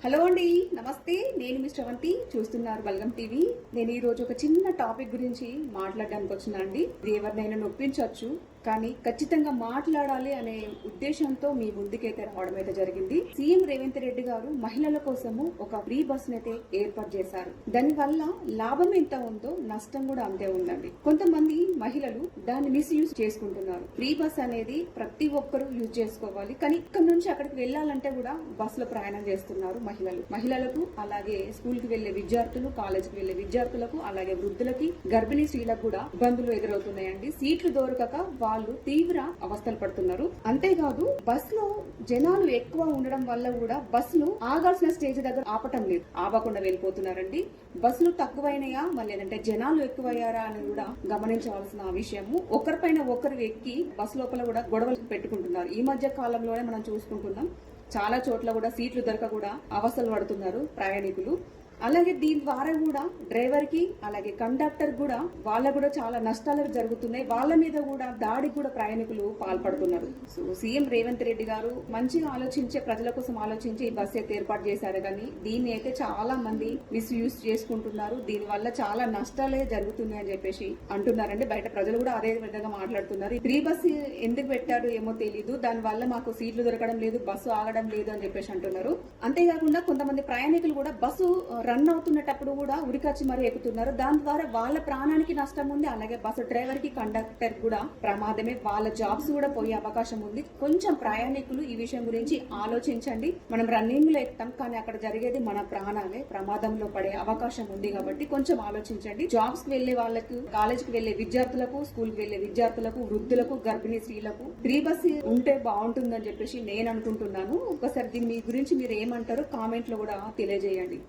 Hello అండి, నమస్తే. నేను మీ శ్రవంతి. చూస్తున్నారు బల్గం టీవీ. నేను ఈ రోజు ఒక చిన్న టాపిక్ గురించి మాట్లాడడానికి వచ్చినా అండి. ఎవరినైనా నొప్పించవచ్చు, కానీ ఖచ్చితంగా మాట్లాడాలి అనే ఉద్దేశంతో మీ ముందుకైతే రావడం అయితే జరిగింది. సీఎం రేవంత్ రెడ్డి గారు మహిళల కోసము ఒక ఫ్రీ బస్ అయితే ఏర్పాటు చేశారు. దాని వల్ల లాభం ఎంత ఉందో నష్టం కూడా అంతే ఉందండి. కొంతమంది మహిళలు దాన్ని మిస్యూజ్ చేసుకుంటున్నారు. ఫ్రీ బస్ అనేది ప్రతి ఒక్కరూ యూజ్ చేసుకోవాలి, కానీ ఇక్కడ నుంచి అక్కడికి వెళ్లాలంటే కూడా బస్ లో ప్రయాణం చేస్తున్నారు మహిళలకు, అలాగే స్కూల్ కి వెళ్లే విద్యార్థులు, కాలేజ్ కి వెళ్లే విద్యార్థులకు, అలాగే వృద్ధులకి, గర్భిణీ స్త్రీలకు కూడా ఇబ్బందులు ఎదురవుతున్నాయండి. సీట్లు దొరకక వాళ్ళు తీవ్ర అవస్థలు పడుతున్నారు. అంతేకాదు, బస్ లో జనాలు ఎక్కువ ఉండడం వల్ల కూడా బస్సులు ఆగాల్సిన స్టేజ్ దగ్గర ఆపటం లేదు, ఆపకుండా వెళ్ళిపోతున్నారండి. బస్సులు తక్కువైనాయా, మళ్ళీ ఏంటంటే జనాలు ఎక్కువయ్యారా అని కూడా గమనించవలసిన విషయము. ఒకరిపైన ఒకరు ఎక్కి బస్ లోపల కూడా గొడవలు పెట్టుకుంటున్నారు. ఈ మధ్య కాలంలోనే మనం చూసుకుంటున్నాం, చాలా చోట్ల కూడా సీట్లు దొరక కూడా అవస్థలు పడుతున్నారు ప్రయాణికులు. అలాగే దీని ద్వారా కూడా డ్రైవర్ కి, అలాగే కండక్టర్ కూడా వాళ్ళకు కూడా చాలా నష్టాలు జరుగుతున్నాయి. వాళ్ళ మీద కూడా దాడికి కూడా ప్రయాణికులు పాల్పడుతున్నారు. సో సీఎం రేవంత్ రెడ్డి గారు మంచిగా ఆలోచించే, ప్రజల కోసం ఆలోచించి ఈ బస్ అయితే ఏర్పాటు చేశారు, కానీ దీన్ని అయితే చాలా మంది మిస్యూజ్ చేసుకుంటున్నారు. దీని వల్ల చాలా నష్టాలే జరుగుతున్నాయి అని చెప్పేసి అంటున్నారండి. బయట ప్రజలు కూడా అదే విధంగా మాట్లాడుతున్నారు. ఫ్రీ బస్ ఎందుకు పెట్టారు ఏమో తెలీదు, దాని వల్ల మాకు సీట్లు దొరకడం లేదు, బస్సు ఆగడం లేదు అని చెప్పేసి అంటున్నారు. అంతేకాకుండా కొంతమంది ప్రయాణికులు కూడా బస్సు రన్ అవుతున్నప్పుడు కూడా ఉరికొచ్చి మరీ ఎక్కుతున్నారు. దాని ద్వారా వాళ్ళ ప్రాణానికి నష్టం ఉంది, అలాగే బస్సు డ్రైవర్ కి, కండక్టర్ కూడా ప్రమాదమే. వాళ్ళ జాబ్స్ కూడా పోయే అవకాశం ఉంది. కొంచెం ప్రయాణికులు ఈ విషయం గురించి ఆలోచించండి. మనం రన్నింగ్ లో ఎక్కుతాం, కానీ అక్కడ జరిగేది మన ప్రాణాలే, ప్రమాదంలో పడే అవకాశం ఉంది. కాబట్టి కొంచెం ఆలోచించండి. జాబ్స్ కి వెళ్లే వాళ్ళకు, కాలేజ్ కి వెళ్లే విద్యార్థులకు, స్కూల్ కి వెళ్లే విద్యార్థులకు, వృద్ధులకు, గర్భిణీ స్త్రీలకు ఫ్రీ బస్ ఉంటే బాగుంటుందని చెప్పేసి నేను అనుకుంటున్నాను. ఒకసారి దీని గురించి మీరు ఏమంటారో కామెంట్ లో కూడా తెలియజేయండి.